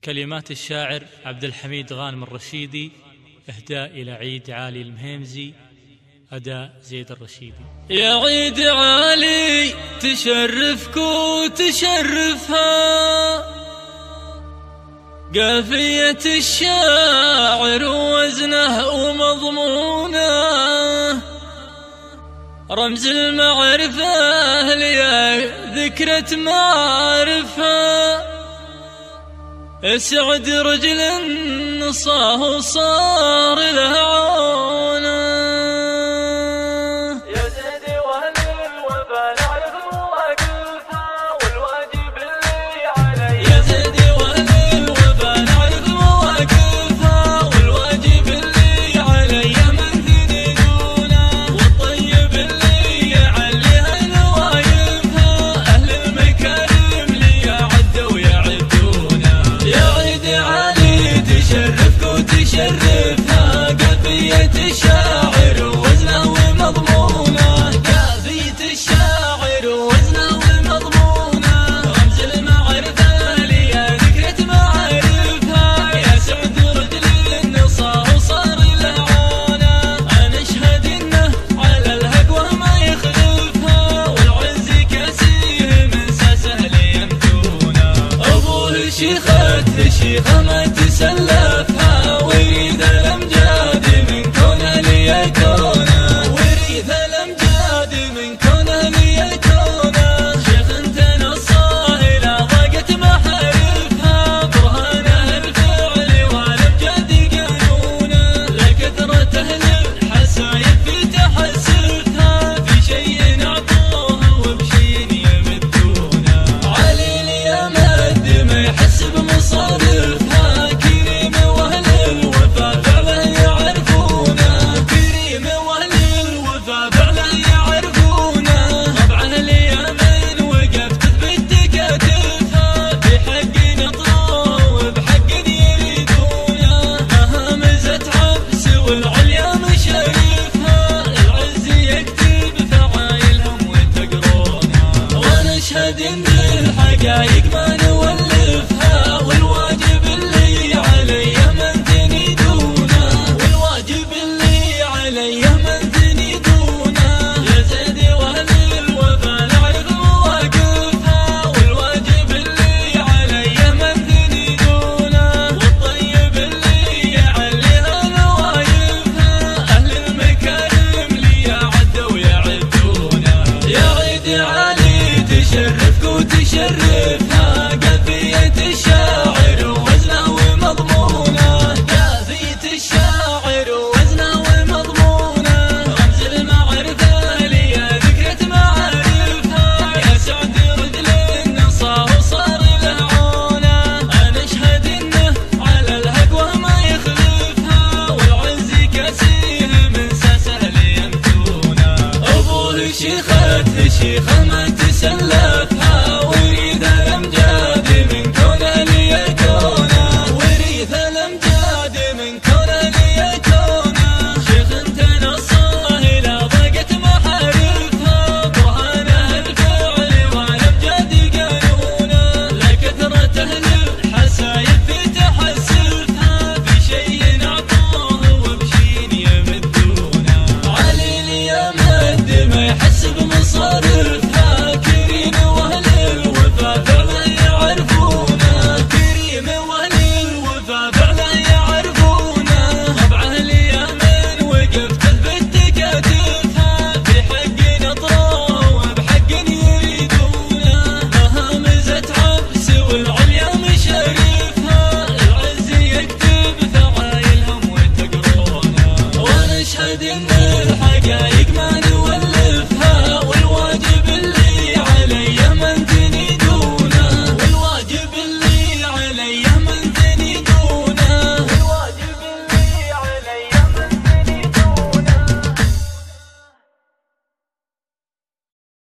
كلمات الشاعر عبد الحميد غانم الرشيدي، إهداء إلى عيد عالي المهيمزي، أداء زيد الرشيدي. يا عيد عالي تشرفك وتشرفها قافية الشاعر ووزنه ومضمونه، رمز المعرفة لي ذكرة معارفها، اسعد رجل نصاه صار له عونه. يا زيدي واهل الوفا نعرف مواقفها والواجب اللي علي. يا زيدي واهل الوفا نعرف مواقفها والواجب اللي علي من ثنينونا، والطيب اللي يعليها نوايفها، اهل المكارم لي يعدوا يعدونا. يا عيد عالي تشرفك وتشرفها قافية الشاعر ووزنه ومضمونه، قافية الشاعر ووزنه ومضمونه، رمز المعرفة لي ذكرة معارفها، يا سعد رجل النصار وصار له عونه، انا اشهد انه على الهقوى ما يخلفها، والعز كاسيه من ساسه ليمتونه، ابوه شيخة ما تسلفها، ويريد الامجاد من كونه ليكونه، ويريد الامجاد من كونه ليكونه، شيخ تنصاه الى ضاقت محارفها، برهانه الفعل والامجاد قانونه، لكثرة اهل الحسايب في تحسفها، في شيء اعطوها وبشيء يمدونه، علي لي مد ما يحس بمصارفها، كريم واهل الوفا فعله يعرفونه، كريم واهل الوفا فعله يعرفونه، طبعه اليمن وقف تثبت تكاتفها، بحق نطروه وبحق يريدونه، مهمزة عبس والعليا مشرفها، العز يكتب فعايلهم وتقرونه، وانا اشهد ان الحقايق ما نولفها، والواجب اللي علي من تنيدونه، والواجب اللي علي من تنيدونه، يا زيدي واهل الوفا نعرف مواقفها، والواجب اللي علي من تنيدونه، والطيب اللي يعليها نوايفها، اهل المكارم لي يعدوا يعدونه. يا عيد عالي تشرفك وتشرفها قافية الشاعر ووزنه ومضمونه، قافية الشاعر ووزنه ومضمونه، رمز المعرفة لي ذكرة معارفها، يا سعد رجل النصاه وصار له عونه، انا اشهد انه على الهقوى ما يخلفها، والعز كاسيه من ساسه ليمتونه، ابوه شيخة ما تسلفها، ويريد الامجاد من كونه ليكونه، ويريد الامجاد من كونه ليكونه، شيخ تنصاه الى ضاقت محارفها، برهانه الفعل والامجاد قانونه، لكثرة اهل الحسايب في تحسفها، في شيء اعطوه وبشيء يمدونه، علي لي مد ما يحس بمصارفها، كريم واهل الوفا فعله يعرفونه، كريم واهل الوفا فعله يعرفونه، طبعه اليمن وقف تثبت تكاتفها، بحق نطروه وبحق يريدونه، مهمزة عبس والعليا مشرفها، العز يكتب فعايلهم وتقرونه، وانا اشهد ان الحقايق ما نولفها، والواجب